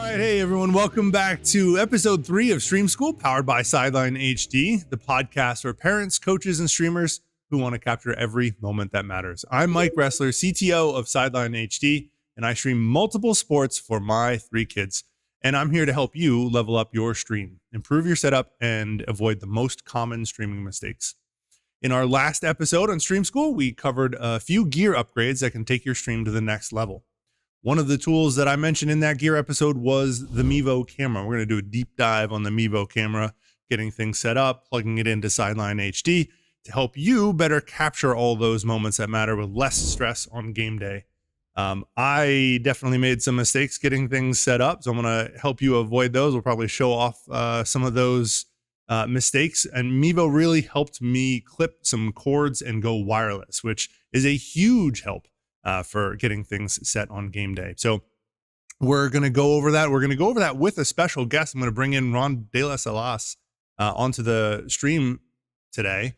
right, hey everyone, welcome back to episode 3 of Stream School, powered by sidelineHD, the podcast for parents, coaches, and streamers who want to capture every moment that matters. I'm Mike Ressler, CTO of sidelineHD, and I stream multiple sports for my 3 kids. And I'm here to help you level up your stream, improve your setup, and avoid the most common streaming mistakes. In our last episode on Stream School, we covered a few gear upgrades that can take your stream to the next level. One of the tools that I mentioned in that gear episode was the Mevo camera. We're going to do a deep dive on the Mevo camera, getting things set up, plugging it into sidelineHD to help you better capture all those moments that matter with less stress on game day. I definitely made some mistakes getting things set up, so I'm going to help you avoid those. We'll probably show off some of those mistakes. And Mevo really helped me clip some cords and go wireless, which is a huge help for getting things set on game day. So we're going to go over that. We're going to go over that with a special guest. I'm going to bring in Ron De La Salas onto the stream today.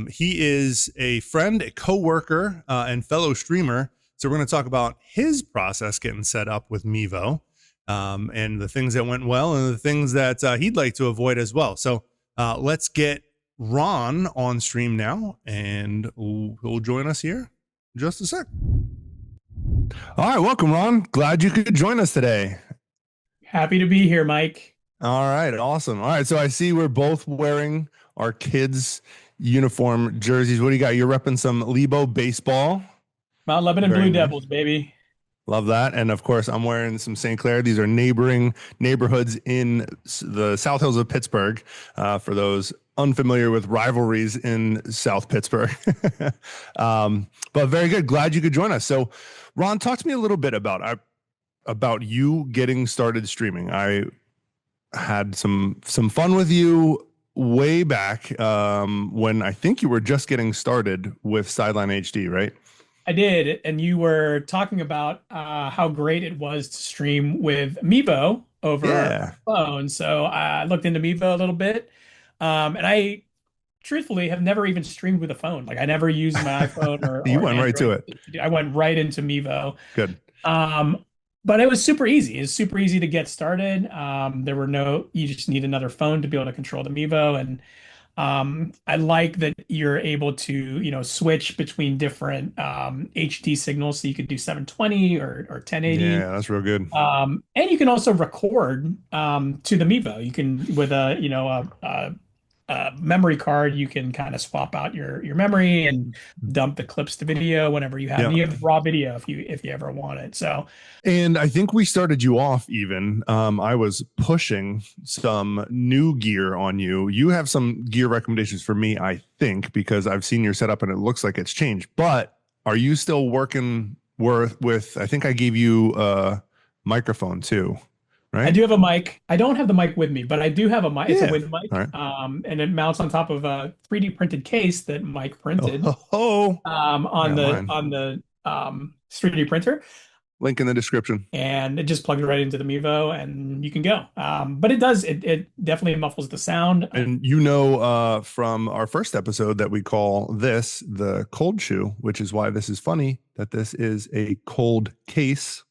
He is a friend, a coworker, and fellow streamer. So we're going to talk about his process getting set up with Mevo, and the things that went well and the things that he'd like to avoid as well. So let's get Ron on stream now, and he'll join us here in just a sec. All right, welcome, Ron. Glad you could join us today. Happy to be here, Mike. All right, awesome. All right, so I see we're both wearing our kids' uniform jerseys. What do you got? You're repping some Lebo baseball. Mount Lebanon Very Blue nice. Devils, baby. Love that. And of course, I'm wearing some St. Clair. These are neighboring neighborhoods in the South Hills of Pittsburgh, for those unfamiliar with rivalries in South Pittsburgh. But very good. Glad you could join us. So, Ron, talk to me a little bit about you getting started streaming. I had some fun with you way back when I think you were just getting started with sidelineHD, right? I did, and you were talking about how great it was to stream with Mevo over phone. So I looked into Mevo a little bit, and I truthfully have never even streamed with a phone. Like I never used my iPhone or You went right to Android. I went right into Mevo. Good. But it was super easy. It's super easy to get started. You just need another phone to be able to control the Mevo, and I like that you're able to, switch between different HD signals. So you could do 720 or 1080. Yeah, that's real good. And you can also record to the Mevo. You can, with a memory card, you can kind of swap out your memory and dump the clips to video whenever you have. And you have raw video if you ever want it. So, and I think we started you off even. I was pushing some new gear on you. You have some gear recommendations for me, I think, because I've seen your setup and it looks like it's changed. But are you still working with? I think I gave you a microphone too. Right? I do have a mic. I don't have the mic with me, but I do have a mic. It's a wind mic, right. And it mounts on top of a 3D printed case that Mike printed on the 3D printer. Link in the description. And it just plugs right into the Mevo, and you can go. But it definitely muffles the sound. And from our first episode that we call this the cold shoe, which is why this is funny that this is a cold case.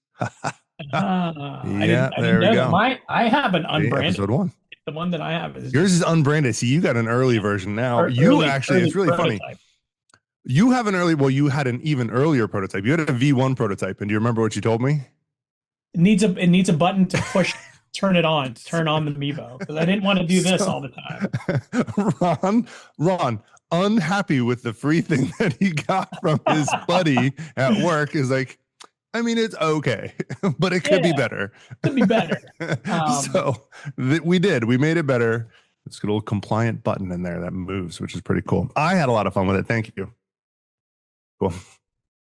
There we go. I have an unbranded. Episode 1. The one that I have is yours is unbranded. See, you got an early version now. It's really prototype. Funny. You have you had an even earlier prototype. You had a V1 prototype, and do you remember what you told me? It needs a button to push, turn on the Mevo, because I didn't want to do this all the time. Ron, unhappy with the free thing that he got from his buddy at work, is like, I mean, it's okay, but it could be better. Could be better. We made it better. It's got a little compliant button in there that moves, which is pretty cool. I had a lot of fun with it. Thank you. Cool.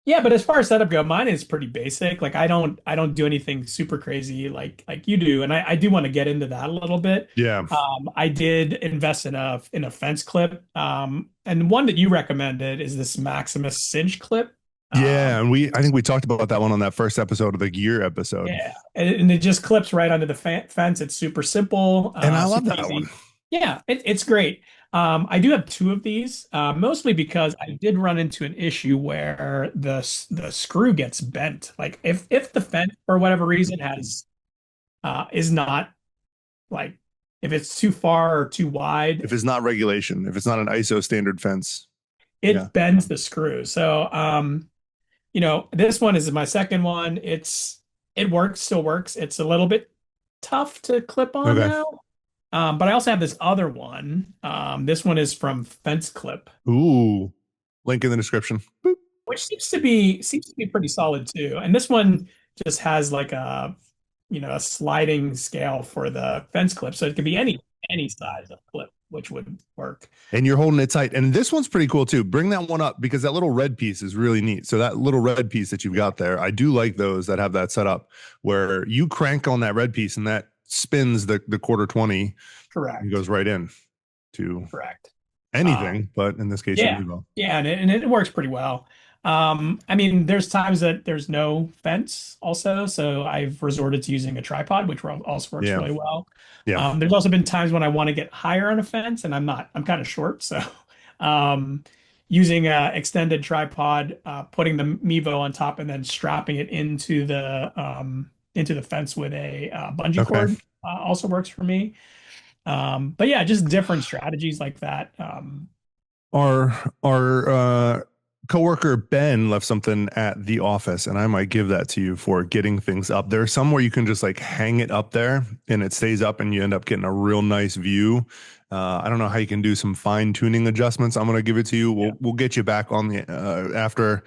Yeah, but as far as setup go, mine is pretty basic. Like I don't do anything super crazy like you do, and I do want to get into that a little bit. Yeah. I did invest in a fence clip, and one that you recommended is this Maximus Cinch clip. Yeah, and I think we talked about that one on that first episode of the gear episode. Yeah, and it just clips right onto the fence. It's super simple. And I love that one. Yeah, it's great. I do have 2 of these, mostly because I did run into an issue where the screw gets bent. Like if the fence for whatever reason has is not like if it's too far or too wide, If it's not regulation, if it's not an ISO standard fence. Yeah. it bends the screw. So, this one is my second one. It works, still works. It's a little bit tough to clip on Okay. now. But I also have this other one. This one is from Fence Clip, Ooh. Link in the description. Boop. which seems to be pretty solid too. And this one just has like a sliding scale for the fence clip, so it could be any size of clip, which would work. And you're holding it tight. And this one's pretty cool too. Bring that one up because that little red piece is really neat. So that little red piece that you've got there, I do like those that have that set up where you crank on that red piece and that spins the quarter 20 and Correct. goes right in to Correct. anything, but in this case, your Yeah, Mevo. yeah, and it works pretty well. I mean, there's times that there's no fence also, so I've resorted to using a tripod, which also works Yeah. really well. Yeah. There's also been times when I want to get higher on a fence, and I'm kind of short, so um, using a extended tripod, putting the Mevo on top, and then strapping it into the fence with a bungee Okay. cord also works for me. But yeah, just different strategies like that. Our coworker Ben left something at the office, and I might give that to you for getting things up. There's some where you can just like hang it up there, and it stays up, and you end up getting a real nice view. I don't know how you can do some fine tuning adjustments. I'm gonna give it to you. We'll get you back on the after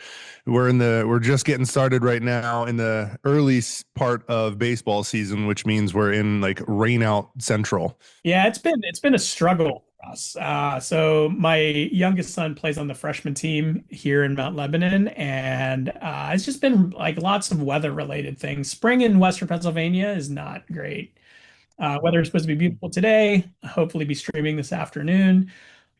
we're just getting started right now in the early part of baseball season, which means we're in like rain out central. Yeah, it's been a struggle for us. So my youngest son plays on the freshman team here in Mount Lebanon, and it's just been like lots of weather related things. Spring in Western Pennsylvania is not great. Weather is supposed to be beautiful today. Hopefully, be streaming this afternoon.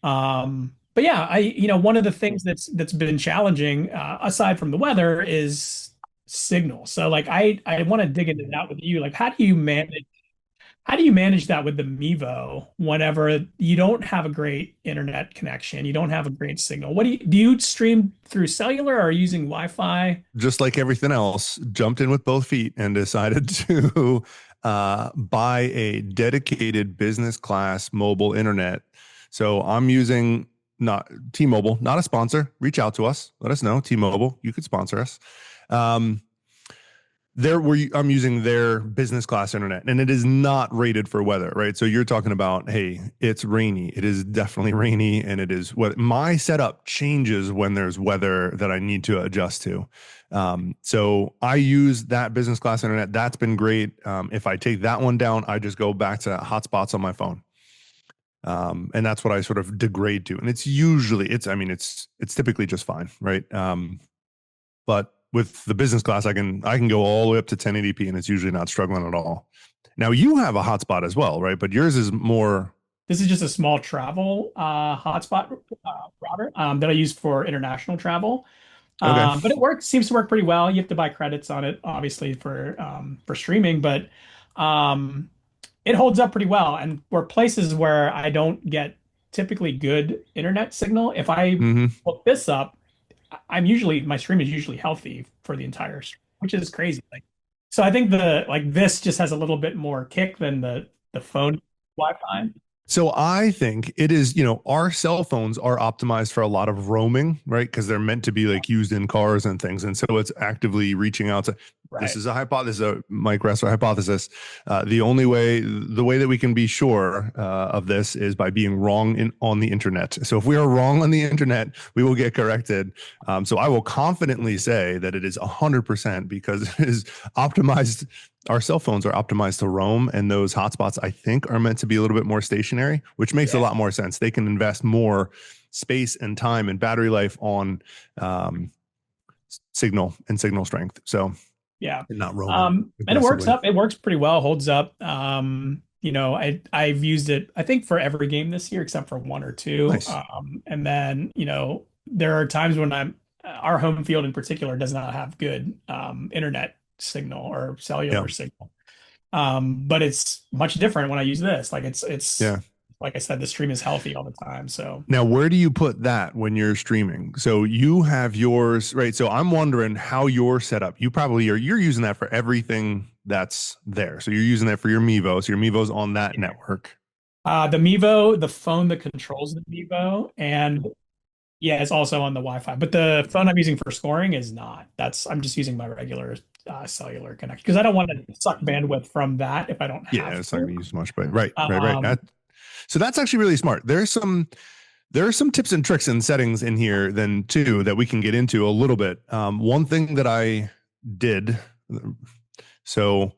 But yeah, one of the things that's been challenging, aside from the weather, is signal. So like I want to dig into that with you. Like, how do you manage that with the Mevo whenever you don't have a great internet connection, you don't have a great signal? What do you stream through cellular or are you using Wi-Fi? Just like everything else, jumped in with both feet and decided to buy a dedicated business class mobile internet. So I'm using not T-Mobile, not a sponsor. Reach out to us. Let us know. T-Mobile, you could sponsor us. Um, I'm using their business class internet and it is not rated for weather, right? So you're talking about, hey, it's rainy. It is definitely rainy. And it is what my setup changes when there's weather that I need to adjust to. So I use that business class internet. That's been great. If I take that one down, I just go back to hotspots on my phone. And that's what I sort of degrade to. And it's typically just fine, right? But with the business class, I can go all the way up to 1080p and it's usually not struggling at all. Now you have a hotspot as well, right? But yours is more. This is just a small travel hotspot router that I use for international travel. Okay. But seems to work pretty well. You have to buy credits on it, obviously, for streaming, but um, it holds up pretty well. And for places where I don't get typically good internet signal, if I Mm-hmm. hook this up, my stream is usually healthy for the entire stream, which is crazy. Like, so I think this just has a little bit more kick than the phone Wi-Fi. So I think it is, our cell phones are optimized for a lot of roaming, right? Because they're meant to be like used in cars and things. And so it's actively reaching out to, this Right. is a hypothesis, a Mike Ressler hypothesis. The way that we can be sure of this is by being wrong on the internet. So if we are wrong on the internet, we will get corrected. So I will confidently say that it is 100% because it is optimized. Our cell phones are optimized to roam, and those hotspots, I think, are meant to be a little bit more stationary, which makes a Yeah. lot more sense. They can invest more space and time and battery life on signal and signal strength. So, Yeah. and not roaming And aggressively. it works pretty well, holds up. I've used it, I think, for every game this year except for one or two. Nice. And then, there are times when our home field in particular does not have good internet signal or Yeah. cellular signal. But it's much different when I use this. Like it's Yeah. like I said, the stream is healthy all the time. So Now, where do you put that when you're streaming? So you have yours, right? So I'm wondering how you're set up. You're using that for everything that's there. So you're using that for your Mevo. So your Mevo's on that Yeah. network. The Mevo, the phone that controls the Mevo, and yeah, it's also on the Wi-Fi. But the phone I'm using for scoring is not. I'm just using my regular cellular connection because I don't want to suck bandwidth from that if I don't Yeah, have it's not to. going to use much, but right. Um, So that's actually really smart. There are some tips and tricks and settings in here then too that we can get into a little bit. One thing that I did, so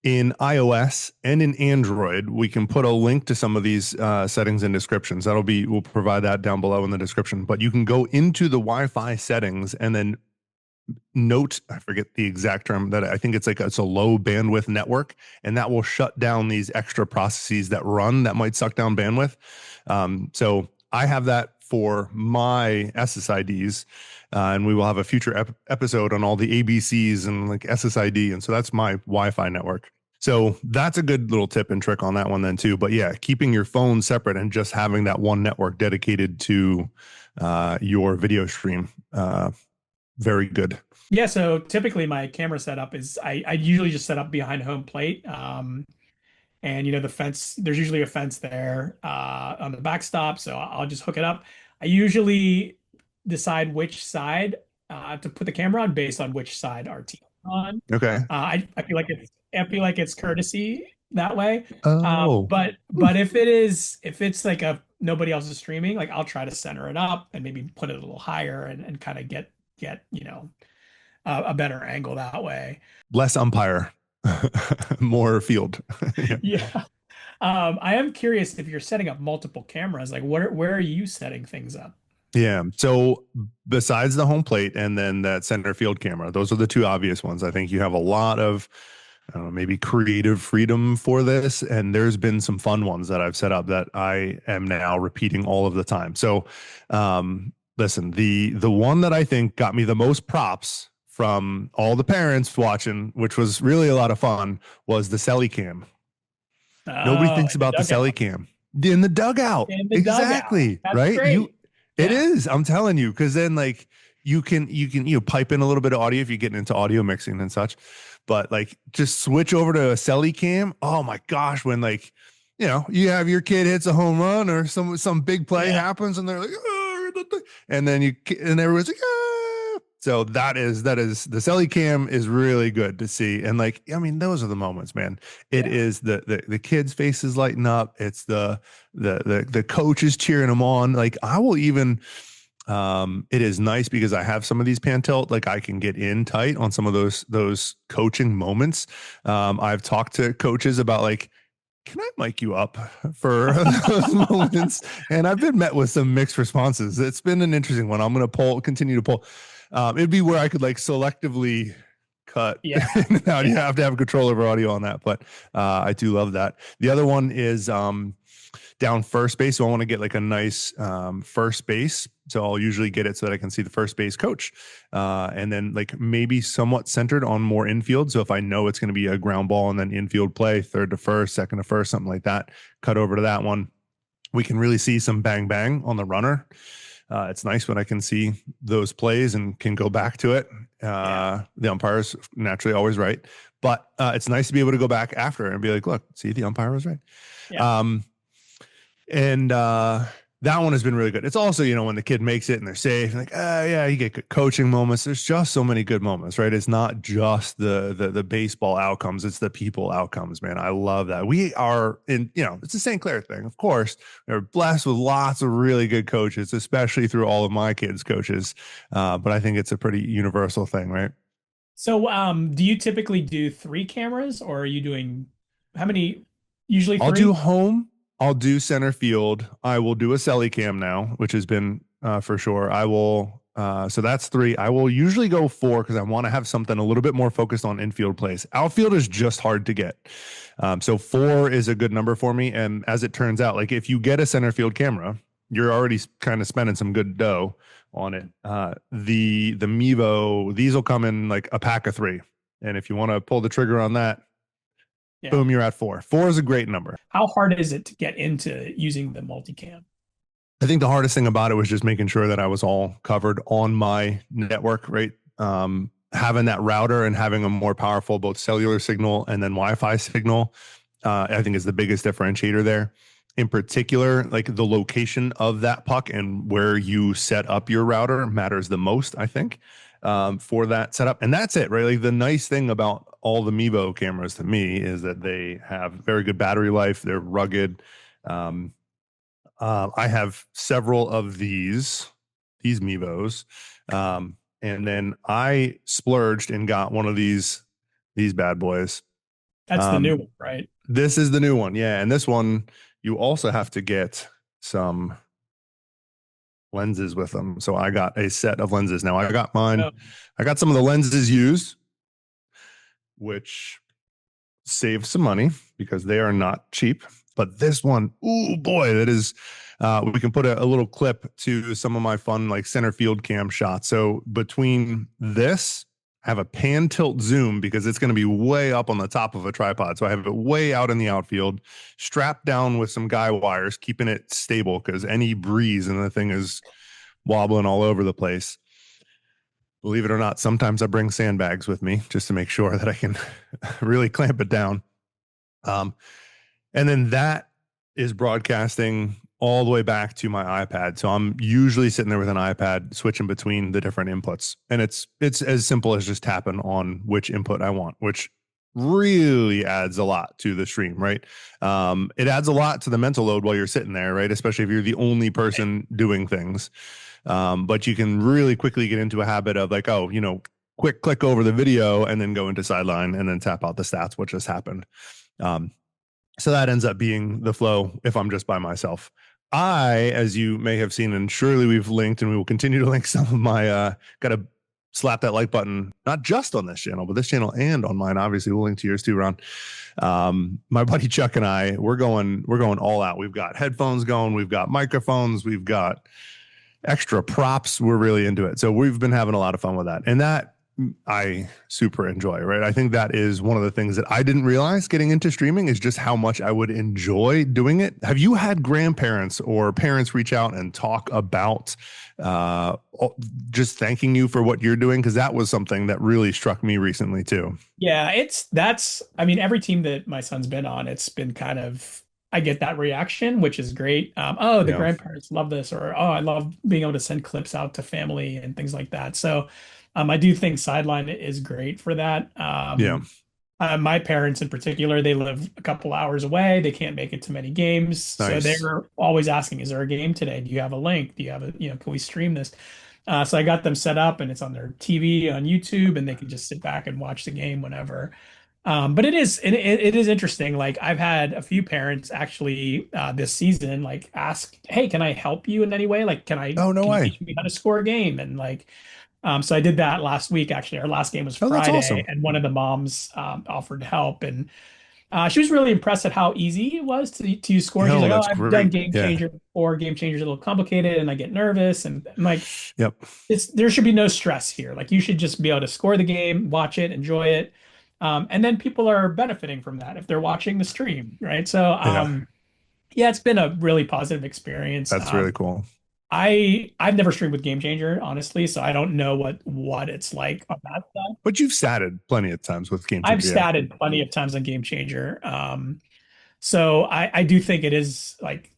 in iOS and in Android, we can put a link to some of these settings and descriptions. We'll provide that down below in the description. But you can go into the Wi-Fi settings and then note, I forget the exact term, that I think it's a low bandwidth network, and that will shut down these extra processes that run that might suck down bandwidth. So I have that for my SSIDs, and we will have a future episode on all the ABCs and like SSID, and so that's my Wi-Fi network. So that's a good little tip and trick on that one then too. But yeah, keeping your phone separate and just having that one network dedicated to your video stream. Very good. yeah, so typically my camera setup is I usually just set up behind home plate. And the fence, there's usually a fence there on the backstop, so I'll just hook it up. I usually decide which side to put the camera on based on which side our team is on. Okay. I feel like it's courtesy that way. Oh, But if it's like a nobody else is streaming, like I'll try to center it up and maybe put it a little higher and kind of get a better angle that way. less umpire, more field. Yeah. Yeah. I am curious if you're setting up multiple cameras, like where are you setting things up? Yeah. So besides the home plate and then that center field camera, those are the two obvious ones. I think you have a lot of, I don't know, maybe creative freedom for this. And there's been some fun ones that I've set up that I am now repeating all of the time. So listen, the one that I think got me the most props from all the parents watching, which was really a lot of fun, was the Celly cam. Nobody Oh, thinks in the about the Celly dugout. cam in the dugout. In the dugout. Exactly. That's Right. great. It Yeah. is. I'm telling you, because then like you pipe in a little bit of audio if you're getting into audio mixing and such, but like just switch over to a Celly cam. Oh my gosh, when like you have your kid hits a home run or some big play Yeah. happens and they're like, "Oh," and then and everyone's like, ah. So that is the Celly cam is really good to see. And like, I mean, those are the moments, man. It Yeah. is the kids' faces lighting up. It's the coaches cheering them on. Like I will even it is nice because I have some of these pan tilt, like I can get in tight on some of those coaching moments. I've talked to coaches about like, can I mic you up for those moments? And I've been met with some mixed responses. It's been an interesting one. I'm going to continue to pull. It'd be where I could like selectively cut. Yeah. Now you Yeah. have to have control over audio on that, but I do love that. The other one is down first base. So I want to get like a nice first base. So I'll usually get it so that I can see the first base coach. And then like maybe somewhat centered on more infield. So if I know it's going to be a ground ball and then infield play, third to first, second to first, something like that, cut over to that one. We can really see some bang bang on the runner. It's nice when I can see those plays and can go back to it. The umpire's naturally always right, but it's nice to be able to go back after and be like, look, see, the umpire was right. Yeah. And that one has been really good. It's also, when the kid makes it and they're safe, and like, yeah, you get good coaching moments. There's just so many good moments, right? It's not just the baseball outcomes; it's the people outcomes, man. I love that. We are it's a St. Clair thing, of course. We're blessed with lots of really good coaches, especially through all of my kids' coaches. But I think it's a pretty universal thing, right? So, do you typically do three cameras or are you doing how many? Usually I'll do three? home. I'll do center field. I will do a Celly cam now, which has been for sure. I will. So that's three. I will usually go four because I want to have something a little bit more focused on infield plays. Outfield is just hard to get. So four is a good number for me. And as it turns out, like if you get a center field camera, you're already kind of spending some good dough on it. The Mevo, these will come in like a pack of three. And if you want to pull the trigger on that, Yeah. boom, you're at four. Four is a great number. How hard is it to get into using the multicam? I think the hardest thing about it was just making sure that I was all covered on my network, right? having that router and having a more powerful both cellular signal and then Wi-Fi signal, I think is the biggest differentiator there. In particular, like the location of that puck and where you set up your router matters the most, I think, for that setup. And that's it, right? Like the nice thing about all the Mevo cameras to me is that they have very good battery life. They're rugged. I have several of these Mevos. And then I splurged and got one of these bad boys. That's the new one, right? This is the new one. Yeah. And this one, you also have to get some lenses with them. So I got a set of lenses. Now I got mine. Oh, I got some of the lenses used, which saves some money because they are not cheap. But this one, oh boy, that is, we can put a little clip to some of my fun like center field cam shots. So between this, I have a pan tilt zoom because it's going to be way up on the top of a tripod. So I have it way out in the outfield, strapped down with some guy wires, keeping it stable because any breeze and the thing is wobbling all over the place. Believe it or not, sometimes I bring sandbags with me just to make sure that I can really clamp it down. And then that is broadcasting all the way back to my iPad. So I'm usually sitting there with an iPad switching between the different inputs. And it's as simple as just tapping on which input I want, which really adds a lot to the stream, right? It adds a lot to the mental load while you're sitting there, right? Especially if you're the only person doing things. But you can really quickly get into a habit of like, oh, quick click over the video and then go into sideline and then tap out the stats, what just happened. So that ends up being the flow if I'm just by myself. As you may have seen, and surely we've linked and we will continue to link some of my, got to slap that like button, not just on this channel, but this channel and on mine. Obviously, we'll link to yours too, Ron. My buddy Chuck and I, we're going all out. We've got headphones going. We've got microphones. We've got extra props. We're really into it. So we've been having a lot of fun with that. And that I super enjoy, right? I think that is one of the things that I didn't realize getting into streaming is just how much I would enjoy doing it. Have you had grandparents or parents reach out and talk about just thanking you for what you're doing? Because that was something that really struck me recently too. Yeah, I mean, every team that my son's been on, it's been kind of, I get that reaction, which is great. Oh, the Yeah. grandparents love this, or oh, I love being able to send clips out to family and things like that. So I do think Sideline is great for that. Yeah. My parents in particular, they live a couple hours away. They can't make it to many games. So Nice. they're always asking, is there a game today? Do you have a link? Do you have can we stream this? So I got them set up and it's on their TV on YouTube and they can just sit back and watch the game whenever. But it is interesting. Like I've had a few parents actually this season like ask, "Hey, can I help you in any way? Like, Oh, no can you way. teach me how to score a game?" And like, so I did that last week. Actually, our last game was Oh, that's Friday, awesome. and one of the moms offered help, and she was really impressed at how easy it was to use score. She's Oh, like, "Oh, that's I've done great. Game Yeah. Changer before. Game Changer is a little complicated, and I get nervous." And I'm like, Yep. there should be no stress here. Like you should just be able to score the game, watch it, enjoy it. And then people are benefiting from that if they're watching the stream, right? So Yeah. yeah, it's been a really positive experience. That's really cool. I've never streamed with Game Changer, honestly, so I don't know what it's like on that side. But you've statted plenty of times with Game I've Changer. Yeah. statted plenty of times on Game Changer. So I do think it is like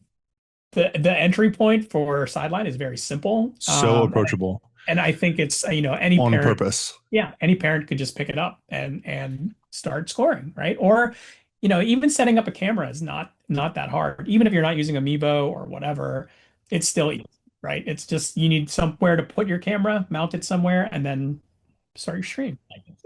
the entry point for Sideline is very simple. So approachable And I think it's, any on parent, purpose. yeah, any parent could just pick it up and start scoring, right? Or, even setting up a camera is not that hard. Even if you're not using a Mevo or whatever, it's still easy, right? It's just you need somewhere to put your camera, mount it somewhere, and then start your stream.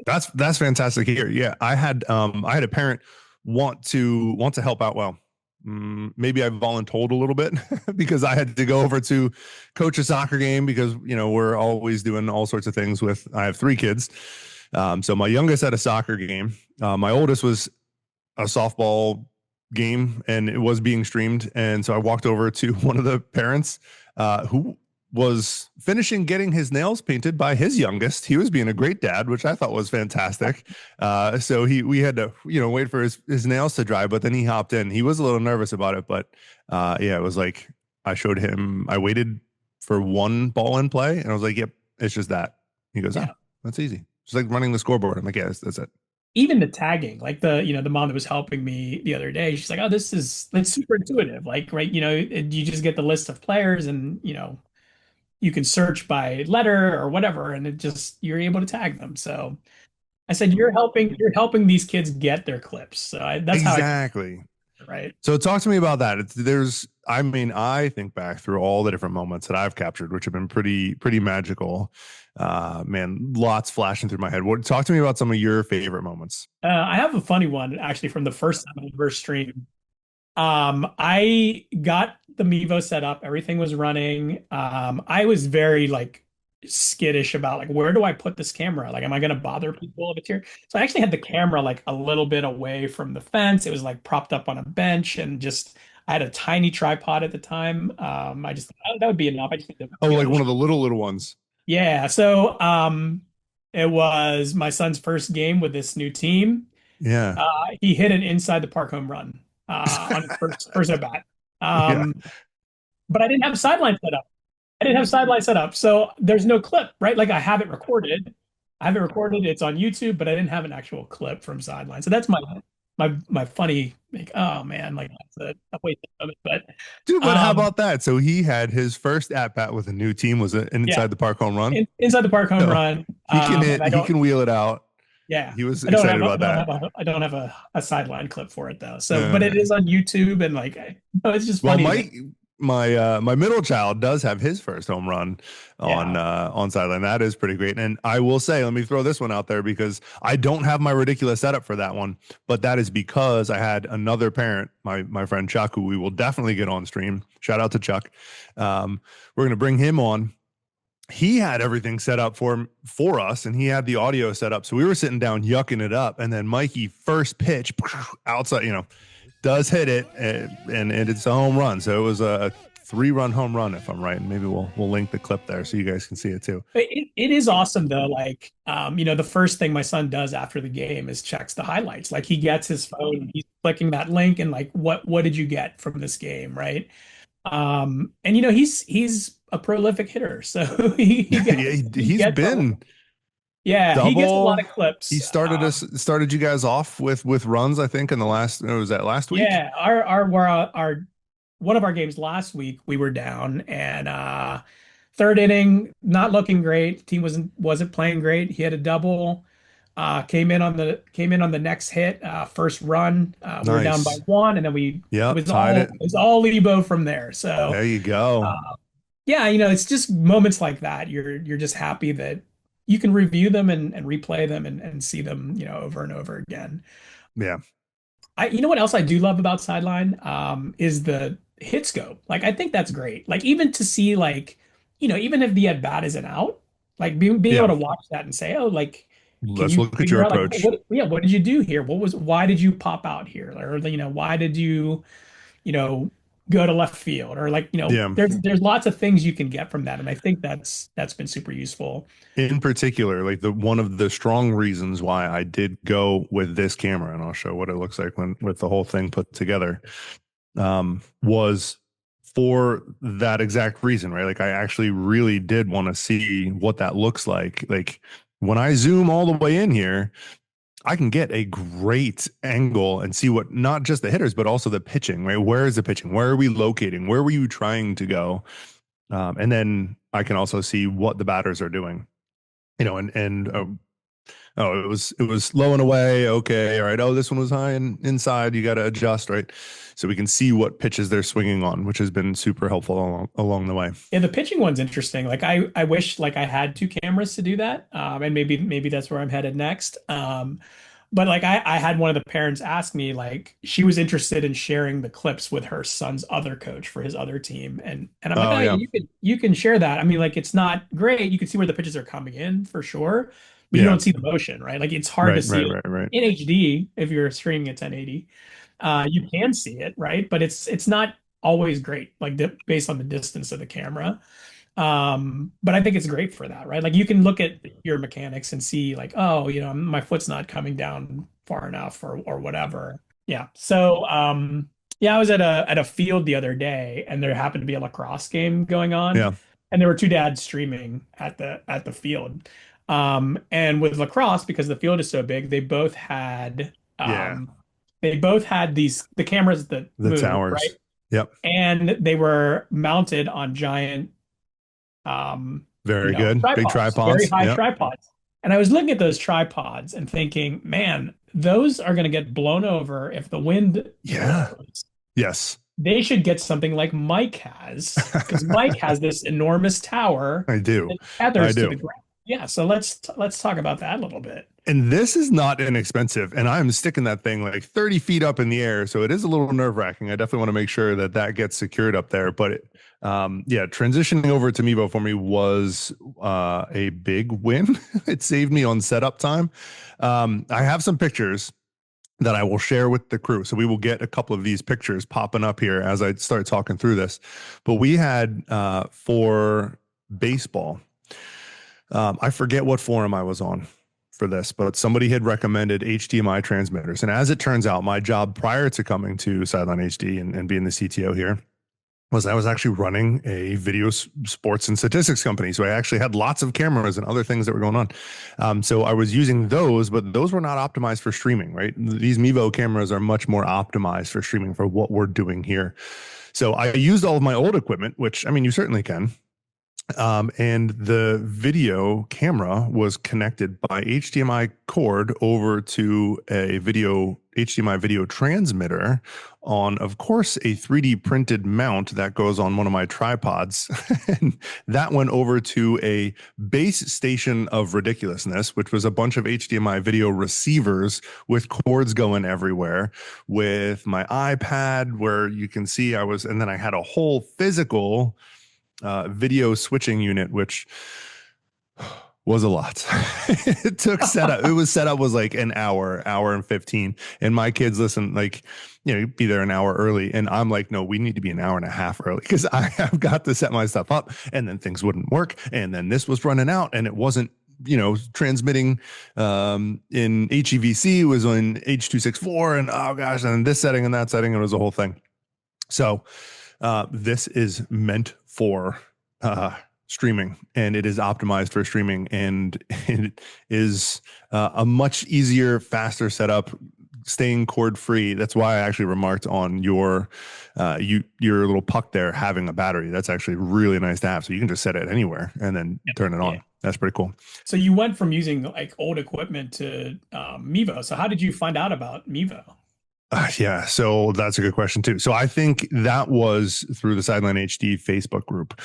That's fantastic here. Yeah, I had a parent want to help out. Well, maybe I voluntold a little bit because I had to go over to coach a soccer game because we're always doing all sorts of things with. I have 3 kids, so my youngest had a soccer game. My oldest was a softball game, and it was being streamed. And so I walked over to one of the parents who was finishing getting his nails painted by his youngest. He was being a great dad, which I thought was fantastic. So we had to, wait for his nails to dry, but then he hopped in. He was a little nervous about it, but yeah, it was like, I waited for one ball in play and I was like, yep, it's just that. He goes, Yeah. that's easy. Just like running the scoreboard. I'm like, yeah, that's it. Even the tagging, like the mom that was helping me the other day, she's like, "Oh, it's super intuitive. Like, right, you just get the list of players, and you can search by letter or whatever, and it just you're able to tag them." So I said, "You're helping these kids get their clips." So that's how I think, Exactly. right? So talk to me about that. I mean, I think back through all the different moments that I've captured, which have been pretty magical. Man, lots flashing through my head. Talk to me about some of your favorite moments. I have a funny one actually from the first time I ever streamed. I got the Mevo set up, everything was running. I was very like skittish about like where do I put this camera? Like, am I gonna bother people if it's here? So I actually had the camera like a little bit away from the fence. It was like propped up on a bench and just I had a tiny tripod at the time. I just thought, "Oh, that would be enough. I just need to Oh, be able like to one of the little ones. yeah, so it was my son's first game with this new team. Yeah. He hit an inside the park home run on his first at bat. Yeah. Um, but I didn't have sideline set up. I didn't have sideline set up, so there's no clip, right? Like I have it recorded. I have it recorded. It's on YouTube, but I didn't have an actual clip from sideline. So that's my funny like, oh man, like that's a waste of it. But Dude, but how um, about that? So he had his first at bat with a new team was an yeah, inside the park home run. inside the park home So run. he can And hit, I he don't. can wheel it out. Yeah, He was I don't have excited a, I about don't that. have a, I don't have a sideline clip for it though. So, but it Uh, is on YouTube and like, it's just well, funny that my middle child does have his first home run yeah, on sideline. That is pretty great. And I will say, let me throw this one out there because I don't have my ridiculous setup for that one, but that is because I had another parent, my friend Chuck, who we will definitely get on stream. Shout out to Chuck. We're gonna bring him on. He had everything set up for us, and he had the audio set up. So we were sitting down yucking it up, and then Mikey first pitch outside, does hit it, and it's a home run. So it was a 3-run home run, if I'm right. And maybe we'll link the clip there so you guys can see it too. it is awesome though. Like, the first thing my son does after the game is checks the highlights. Like he gets his phone, he's clicking that link and like, what did you get from this game, right? And he's a prolific hitter, so he Yeah, gets he he's gets a been yeah, he gets a lot double. of He clips. started you guys off with runs, I think, in the last, was that last week? Yeah, our one of our games last week we were down and third inning not looking great. Team wasn't playing great. He had a double. Came in on the next hit, first run. We were down by Nice. one, and then we it Yep, was tied all it. it was all Lebo from there. So There you go. yeah, it's just moments like that. You're just happy that you can review them and replay them and see them, over and over again. Yeah. You know what else I do love about Sideline is the hit scope. Like I think that's great. Like even to see like, even if the at bat isn't out, like being able Yeah. to watch that and say, oh, like, can Let's you look at your figure out like approach. what did you do here? Why did you pop out here? Or why did you know, go to left field? Or like, Yeah. there's lots of things you can get from that. And I think that's been super useful. In particular, like the one of the strong reasons why I did go with this camera, and I'll show what it looks like when with the whole thing put together, was for that exact reason, right? Like I actually really did want to see what that looks like. Like when I zoom all the way in here, I can get a great angle and see what not just the hitters, but also the pitching, right? Where is the pitching? Where are we locating? Where were you trying to go? And then I can also see what the batters are doing, oh, it was low and away. Okay, all right. Oh, this one was high and inside. You got to adjust, right? So we can see what pitches they're swinging on, which has been super helpful along the way. Yeah, the pitching one's interesting. Like I wish like I had two cameras to do that. And maybe that's where I'm headed next. But like I had one of the parents ask me, like, she was interested in sharing the clips with her son's other coach for his other team. And I'm like, Oh oh, yeah, you can share that. I mean, like it's not great. You can see where the pitches are coming in for sure, but you yeah, don't see the motion, right? Like it's hard to right, see right, it right, right. in HD if you're streaming at 1080. You can see it, right? But it's not always great, like based on the distance of the camera. But I think it's great for that, right? Like you can look at your mechanics and see like, oh, my foot's not coming down far enough or whatever. Yeah. So yeah, I was at a field the other day and there happened to be a lacrosse game going on Yeah, and there were two dads streaming at the field. And with lacrosse, because the field is so big, Yeah. they both had the cameras that The move, right? towers. Yep. And they were mounted on giant Very good. Big tripods, very tripods. high Yep. tripods. And I was looking at those tripods and thinking, man, those are going to get blown over if the wind Yeah. blows. Yes. They should get something like Mike has, because Mike has this enormous tower I do. that I tethers to do. the ground. Yeah, so let's talk about that a little bit. And this is not inexpensive. And I'm sticking that thing like 30 feet up in the air. So it is a little nerve wracking. I definitely want to make sure that that gets secured up there. But yeah, transitioning over to Mevo for me was a big win. It saved me on setup time. I have some pictures that I will share with the crew. So we will get a couple of these pictures popping up here as I start talking through this. But we had for baseball, I forget what forum I was on for this, but somebody had recommended HDMI transmitters. And as it turns out, my job prior to coming to Sideline HD and being the CTO here was I was actually running a video sports and statistics company. So I actually had lots of cameras and other things that were going on. So I was using those, but those were not optimized for streaming, right? These Mevo cameras are much more optimized for streaming for what we're doing here. So I used all of my old equipment, which I mean, you certainly can. And the video camera was connected by HDMI cord over to a video HDMI video transmitter on, of course, a 3D printed mount that goes on one of my tripods. And that went over to a base station of ridiculousness, which was a bunch of HDMI video receivers with cords going everywhere, with my iPad where you can see and then I had a whole physical video switching unit, which was a lot. It took setup. It was setup was like an hour and 15. And my kids listen, like, be there an hour early. And I'm like, no, we need to be an hour and a half early because I have got to set my stuff up. And then things wouldn't work. And then this was running out and it wasn't, transmitting in HEVC, it was on H.264 and oh gosh, and this setting and that setting, it was a whole thing. So this is meant for streaming and it is optimized for streaming and it is a much easier, faster setup, staying cord free. That's why I actually remarked on your little puck there having a battery. That's actually really nice to have. So you can just set it anywhere and then turn it on. Yeah. That's pretty cool. So you went from using like old equipment to Mevo. So how did you find out about Mevo? Yeah, so that's a good question too. So I think that was through the Sideline HD Facebook group.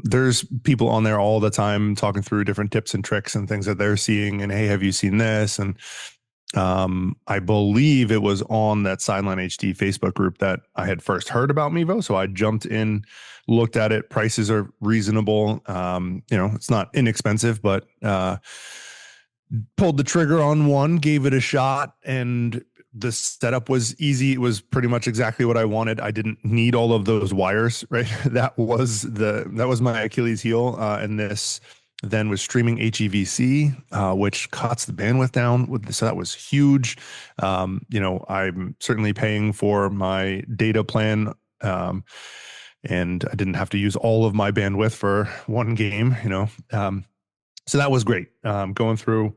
There's people on there all the time talking through different tips and tricks and things that they're seeing. And hey, have you seen this? And I believe it was on that Sideline HD Facebook group that I had first heard about Mevo. So I jumped in, looked at it. Prices are reasonable. It's not inexpensive, but pulled the trigger on one, gave it a shot, and the setup was easy. It was pretty much exactly what I wanted. I didn't need all of those wires, right? That was my Achilles heel. And this then was streaming HEVC, which cuts the bandwidth down so that was huge. I'm certainly paying for my data plan. And I didn't have to use all of my bandwidth for one game, so that was great. Going through,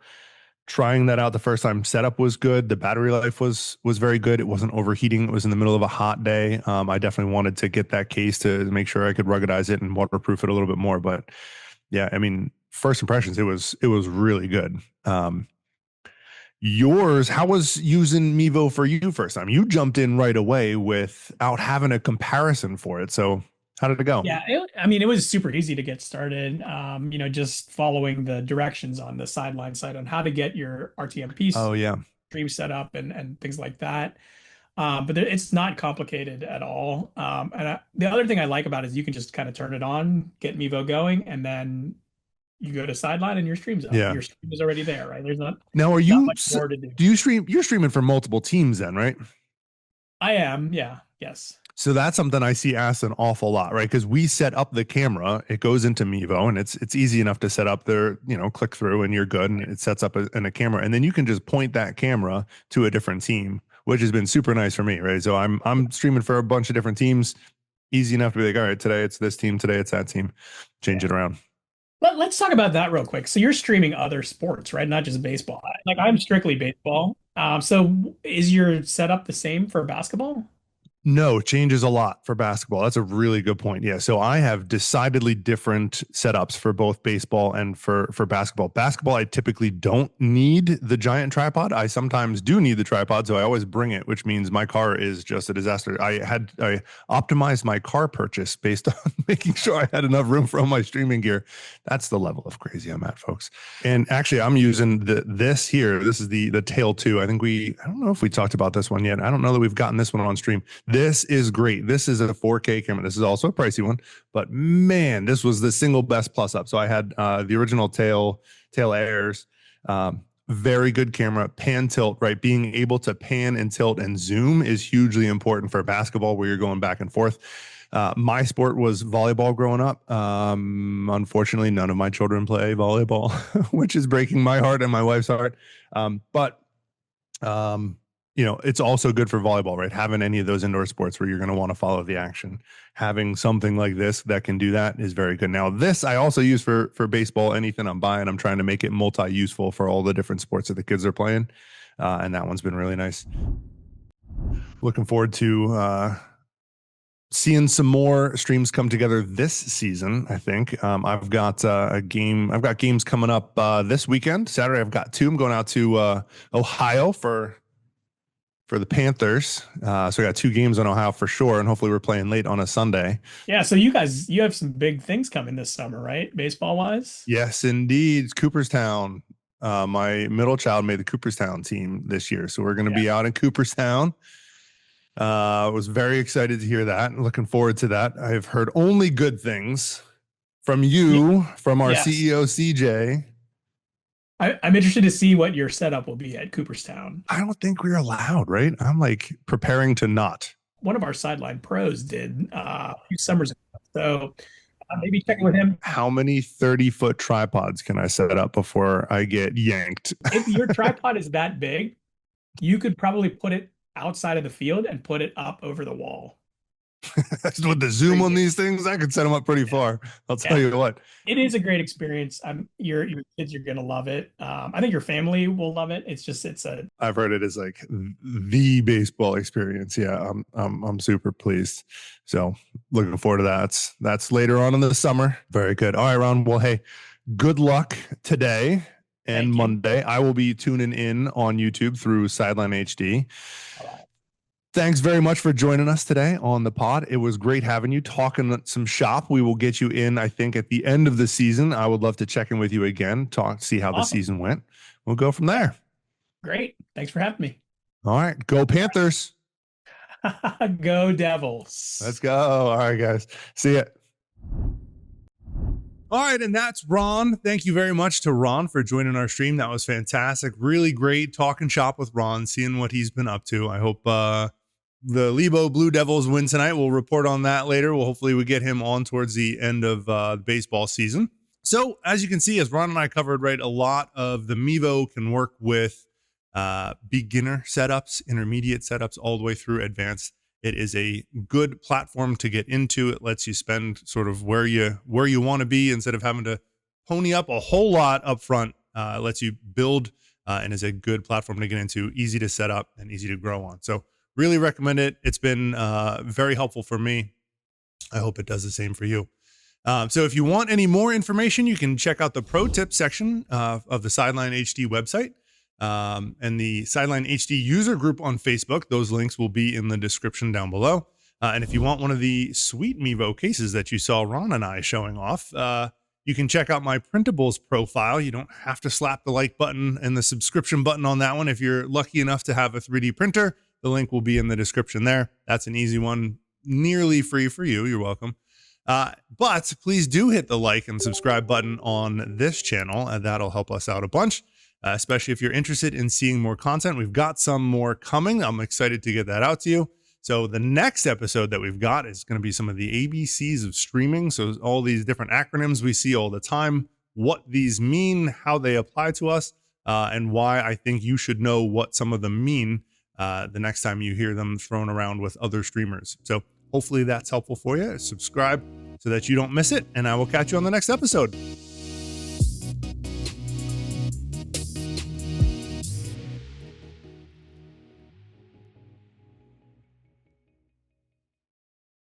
trying that out the first time. Setup was good. The battery life was very good. It wasn't overheating. It was in the middle of a hot day. I definitely wanted to get that case to make sure I could ruggedize it and waterproof it a little bit more. But yeah, I mean, first impressions, it was really good. How was using Mevo for you first time? You jumped in right away without having a comparison for it. So how did it go? Yeah, it was super easy to get started. Just following the directions on the sideline site on how to get your RTMP Oh yeah. stream set up and things like that. But it's not complicated at all. The other thing I like about it is you can just kind of turn it on, get Mevo going, and then you go to sideline and your stream's up. Yeah. Your stream is already there, right? There's not Now, not much more to do. do you stream? You're streaming for multiple teams then, right? I am, yeah, yes. So that's something I see asked an awful lot, right? Because we set up the camera, it goes into Mevo, and it's easy enough to set up there. Click through, and you're good, and it sets up in a camera, and then you can just point that camera to a different team, which has been super nice for me, right? So I'm streaming for a bunch of different teams, easy enough to be like, all right, today it's this team, today it's that team, change it around. Let's talk about that real quick. So you're streaming other sports, right? Not just baseball. Like I'm strictly baseball. So is your setup the same for basketball? No, it changes a lot for basketball. That's a really good point. Yeah. So I have decidedly different setups for both baseball and for basketball. Basketball, I typically don't need the giant tripod. I sometimes do need the tripod, so I always bring it, which means my car is just a disaster. I optimized my car purchase based on making sure I had enough room for all my streaming gear. That's the level of crazy I'm at, folks. And actually, I'm using this here. This is the Tail 2. I don't know if we talked about this one yet. I don't know that we've gotten this one on stream. This is great. This is a 4K camera. This is also a pricey one, but man, this was the single best plus up. So I had the original Tail Airs. Very good camera, pan tilt, right? Being able to pan and tilt and zoom is hugely important for basketball where you're going back and forth. My sport was volleyball growing up. Unfortunately, none of my children play volleyball, which is breaking my heart and my wife's heart. But it's also good for volleyball, right? Having any of those indoor sports where you're going to want to follow the action, having something like this that can do that is very good. Now, this I also use for baseball. Anything I'm buying, I'm trying to make it multi-useful for all the different sports that the kids are playing. And that one's been really nice. Looking forward to seeing some more streams come together this season. I think I've got I've got games coming up this weekend. Saturday, I've got 2. I'm going out to Ohio for the Panthers. So I got 2 games on Ohio for sure, and hopefully we're playing late on a Sunday. Yeah, so you have some big things coming this summer, right? Baseball wise? Yes, indeed. It's Cooperstown. My middle child made the Cooperstown team this year, so we're going to be out in Cooperstown. I was very excited to hear that. Looking forward to that. I've heard only good things from you, from our CEO, CJ. I'm interested to see what your setup will be at Cooperstown. I don't think we're allowed, right? I'm like preparing to not. One of our sideline pros did a few summers ago. So maybe checking with him. How many 30-foot tripods can I set up before I get yanked? If your tripod is that big, you could probably put it outside of the field and put it up over the wall. With the zoom on these things, I could set them up pretty far. I'll tell you what. It is a great experience. Your kids are gonna love it. I think your family will love it. I've heard it is like the baseball experience. Yeah, I'm super pleased. So looking forward to that. That's later on in the summer. Very good. All right, Ron. Well, hey, good luck today and Monday. I will be tuning in on YouTube through sidelineHD. Thanks very much for joining us today on the pod. It was great having you, talking some shop. We will get you in, I think, at the end of the season. I would love to check in with you again, see how the season went. We'll go from there. Great. Thanks for having me. All right. Go Panthers. Go Devils. Let's go. All right, guys. See ya. All right, and that's Ron. Thank you very much to Ron for joining our stream. That was fantastic. Really great talking shop with Ron, seeing what he's been up to. I hope the Lebo Blue Devils win tonight. We'll report on that later. Hopefully we get him on towards the end of the baseball season. So as you can see, as Ron and I covered, right, a lot of the Mevo can work with beginner setups, intermediate setups, all the way through advanced. It is a good platform to get into. It lets you spend sort of where you want to be instead of having to pony up a whole lot up front. It lets you build and is a good platform to get into, easy to set up and easy to grow on. So really recommend it. It's been very helpful for me. I hope it does the same for you. So if you want any more information, you can check out the pro tip section of the sidelineHD website. And the sidelineHD user group on Facebook. Those links will be in the description down below. And if you want one of the sweet Mevo cases that you saw Ron and I showing off, you can check out my Printables profile. You don't have to slap the like button and the subscription button on that one. If you're lucky enough to have a 3D printer, the link will be in the description there. That's an easy one, nearly free for you. You're welcome. But please do hit the like and subscribe button on this channel, and that'll help us out a bunch. Especially if you're interested in seeing more content. We've got some more coming. I'm excited to get that out to you. So the next episode that we've got is going to be some of the ABCs of streaming. So all these different acronyms we see all the time, what these mean, how they apply to us, and why I think you should know what some of them mean the next time you hear them thrown around with other streamers. So hopefully that's helpful for you. Subscribe so that you don't miss it, and I will catch you on the next episode.